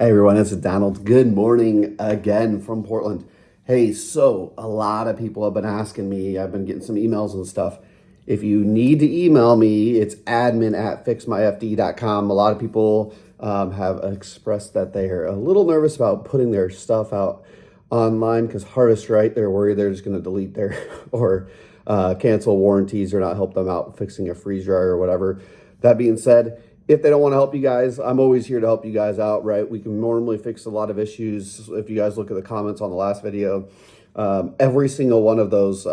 Hey everyone, it's Donald. Good morning again from Portland. Hey, so a lot of people have been asking me, I've been getting some emails and stuff. If you need to email me, it's admin@fixmyfd.com. A lot of people have expressed that they are a little nervous about putting their stuff out online because Harvest Right, they're worried they're just going to delete their or cancel warranties or not help them out fixing a freeze dryer or whatever. That being said, if they don't want to help you guys, I'm always here to help you guys out, right? We can normally fix a lot of issues. If you guys look at the comments on the last video, every single one of those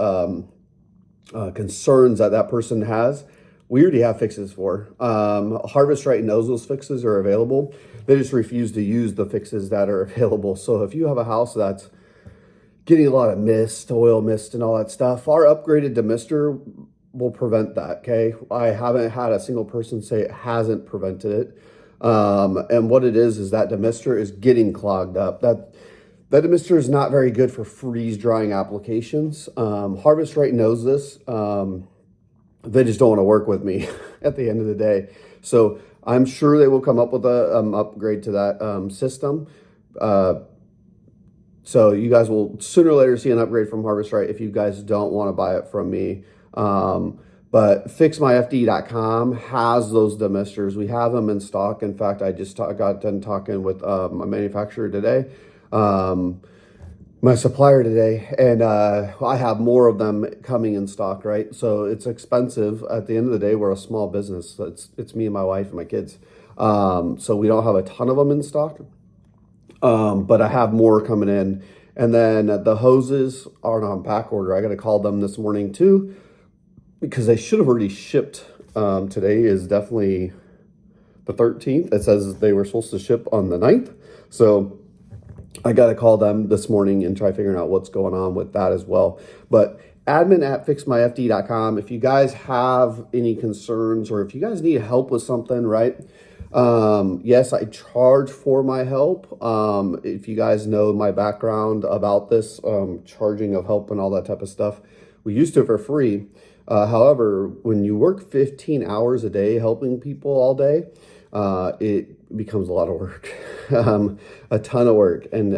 concerns that person has, we already have fixes for. Harvest Right knows those fixes are available. They just refuse to use the fixes that are available. So if you have a house that's getting a lot of mist, oil mist, and all that stuff, our upgraded demister will prevent that. Okay, I haven't had a single person say it hasn't prevented it. And what it is that demister is getting clogged up. That demister is not very good for freeze drying applications. Harvest Right knows this. They just don't want to work with me at the end of the day. So I'm sure they will come up with a upgrade to that system. So you guys will sooner or later see an upgrade from Harvest Right if you guys don't want to buy it from me. But fixmyfd.com has those demisters. We have them in stock. In fact, I just got done talking with my manufacturer today, my supplier today, and I have more of them coming in stock, right? So it's expensive. At the end of the day, we're a small business. It's me and my wife and my kids. So we don't have a ton of them in stock, but I have more coming in. And then the hoses are on back order. I got to call them this morning too, because they should have already shipped. Today is definitely the 13th. It says they were supposed to ship on the 9th. So I got to call them this morning and try figuring out what's going on with that as well. But admin@fixmyfd.com. If you guys have any concerns or if you guys need help with something, right? Yes, I charge for my help. If you guys know my background about this, charging of help and all that type of stuff, we used to for free. However, when you work 15 hours a day helping people all day, it becomes a lot of work, a ton of work. And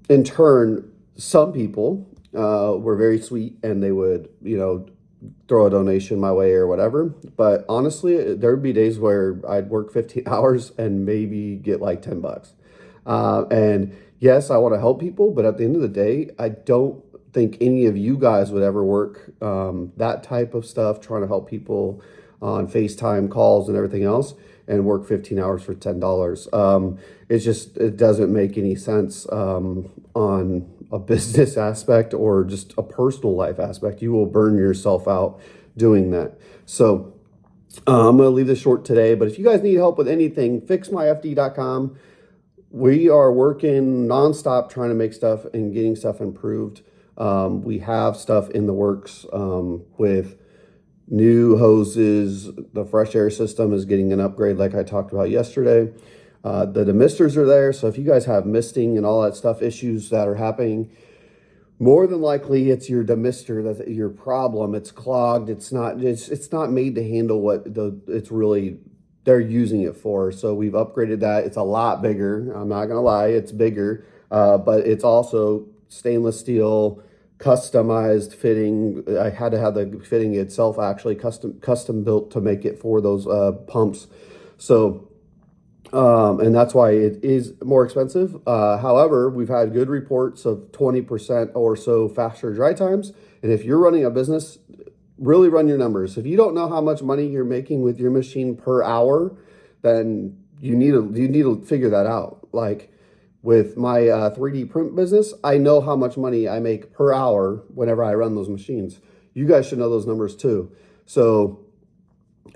in turn, some people were very sweet and they would, throw a donation my way or whatever. But honestly, there would be days where I'd work 15 hours and maybe get like $10. And yes, I want to help people, but at the end of the day, I don't think any of you guys would ever work that type of stuff, trying to help people on FaceTime calls and everything else, and work 15 hours for $10. It doesn't make any sense on a business aspect or just a personal life aspect. You will burn yourself out doing that. So I'm going to leave this short today, but if you guys need help with anything, fixmyfd.com. We are working nonstop trying to make stuff and getting stuff improved. We have stuff in the works with new hoses. The fresh air system is getting an upgrade like I talked about yesterday. The demisters are there. So if you guys have misting and all that stuff, issues that are happening, more than likely it's your demister that's your problem. It's clogged. It's not made to handle what they're using it for. So we've upgraded that. It's a lot bigger. I'm not gonna lie, it's bigger, but it's also stainless steel, customized fitting. I had to have the fitting itself actually custom built to make it for those pumps. So and that's why it is more expensive. However, we've had good reports of 20% or so faster dry times. And if you're running a business, really run your numbers. If you don't know how much money you're making with your machine per hour, then you need to figure that out. Like with my 3D print business, I know how much money I make per hour whenever I run those machines. You guys should know those numbers too. So,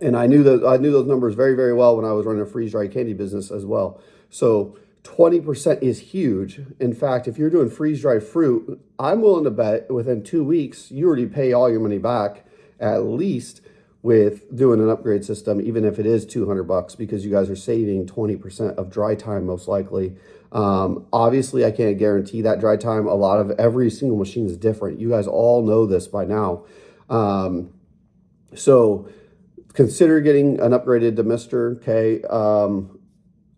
and I knew those numbers very, very well when I was running a freeze dry candy business as well. So 20% is huge. In fact, if you're doing freeze dry fruit, I'm willing to bet within 2 weeks, you already pay all your money back, at least with doing an upgrade system, even if it is $200, because you guys are saving 20% of dry time, most likely. Obviously, I can't guarantee that dry time. Every single machine is different. You guys all know this by now. So consider getting an upgraded demister, okay?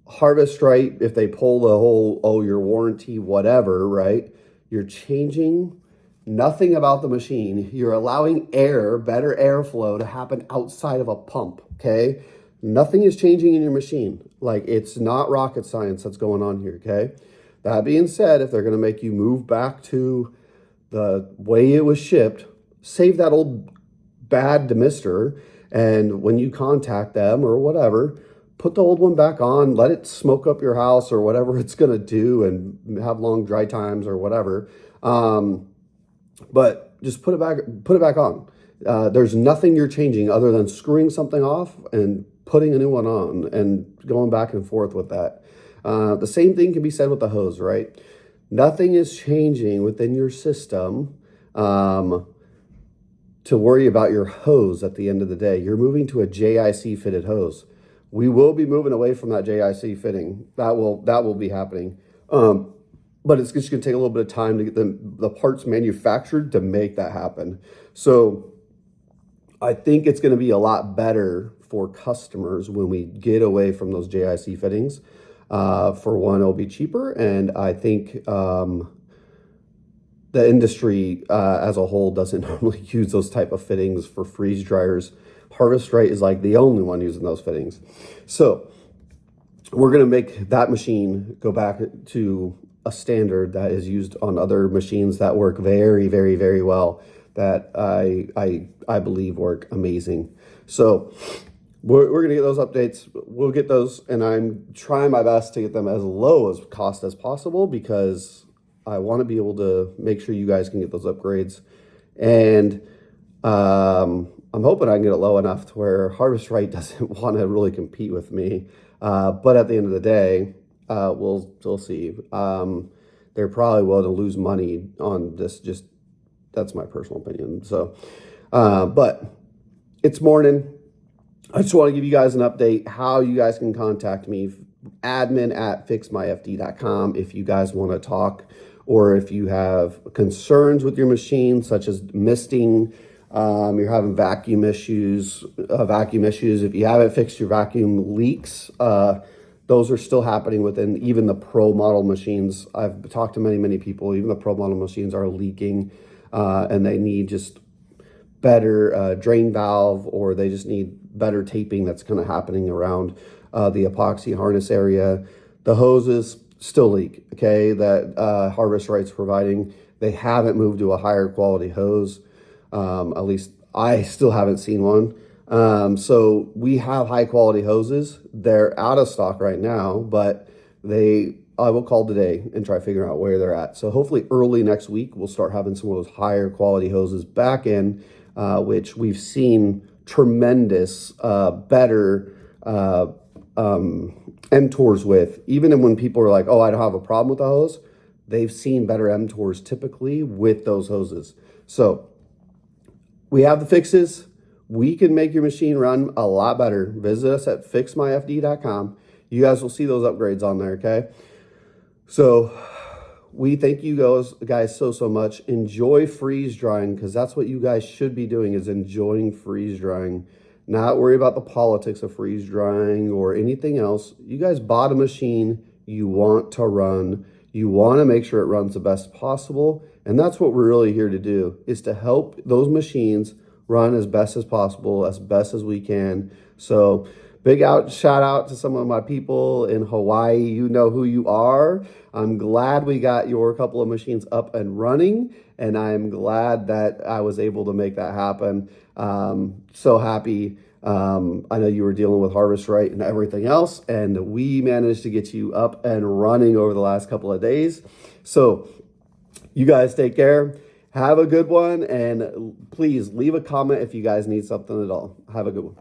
Harvest Right, if they pull the whole, oh, your warranty, whatever, right? You're changing nothing about the machine. You're allowing air, better airflow to happen outside of a pump, okay? Nothing is changing in your machine. Like, it's not rocket science that's going on here, okay? That being said, if they're gonna make you move back to the way it was shipped, save that old bad demister, and when you contact them or whatever, put the old one back on, let it smoke up your house or whatever it's going to do and have long dry times or whatever. But just put it back on. There's nothing you're changing other than screwing something off and putting a new one on and going back and forth with that. The same thing can be said with the hose, right? Nothing is changing within your system to worry about your hose at the end of the day. You're moving to a JIC fitted hose. We will be moving away from that JIC fitting. That will be happening. But it's just going to take a little bit of time to get the parts manufactured to make that happen. So I think it's going to be a lot better for customers when we get away from those JIC fittings. For one, it'll be cheaper, and I think the industry as a whole doesn't normally use those type of fittings for freeze dryers. Harvest Right is like the only one using those fittings. So we're going to make that machine go back to a standard that is used on other machines that work very, very, very well, that I believe work amazing. So we're going to get those updates. We'll get those, and I'm trying my best to get them as low as cost as possible, because I want to be able to make sure you guys can get those upgrades. And I'm hoping I can get it low enough to where Harvest Right doesn't want to really compete with me. But at the end of the day, we'll see. They're probably willing to lose money on this. Just, that's my personal opinion. So, but it's morning. I just want to give you guys an update how you guys can contact me. admin@fixmyfd.com if you guys want to talk, or if you have concerns with your machine, such as misting, you're having vacuum issues. If you haven't fixed your vacuum leaks, those are still happening within even the pro model machines. I've talked to many people. Even the pro model machines are leaking, and they need just better drain valve, or they just need better taping that's kind of happening around the epoxy harness area. The hoses still leak, okay, that Harvest Right's providing. They haven't moved to a higher quality hose. At least I still haven't seen one. So we have high quality hoses. They're out of stock right now, but I will call today and try figuring out where they're at. So hopefully early next week, we'll start having some of those higher quality hoses back in, which we've seen tremendous, better, mTORs with. Even when people are like, oh, I don't have a problem with the hose, they've seen better mTORs typically with those hoses. So we have the fixes. We can make your machine run a lot better. Visit us at fixmyfd.com. You guys will see those upgrades on there, okay? So we thank you guys so much. Enjoy freeze drying, because that's what you guys should be doing, is enjoying freeze drying. Not worry about the politics of freeze drying or anything else. You guys bought a machine you want to run. You want to make sure it runs the best possible. And that's what we're really here to do, is to help those machines run as best as possible, as best as we can. So shout out to some of my people in Hawaii. You know who you are. I'm glad we got your couple of machines up and running, and I'm glad that I was able to make that happen. So happy. I know you were dealing with Harvest Right and everything else, and we managed to get you up and running over the last couple of days. So you guys take care. Have a good one, and please leave a comment if you guys need something at all. Have a good one.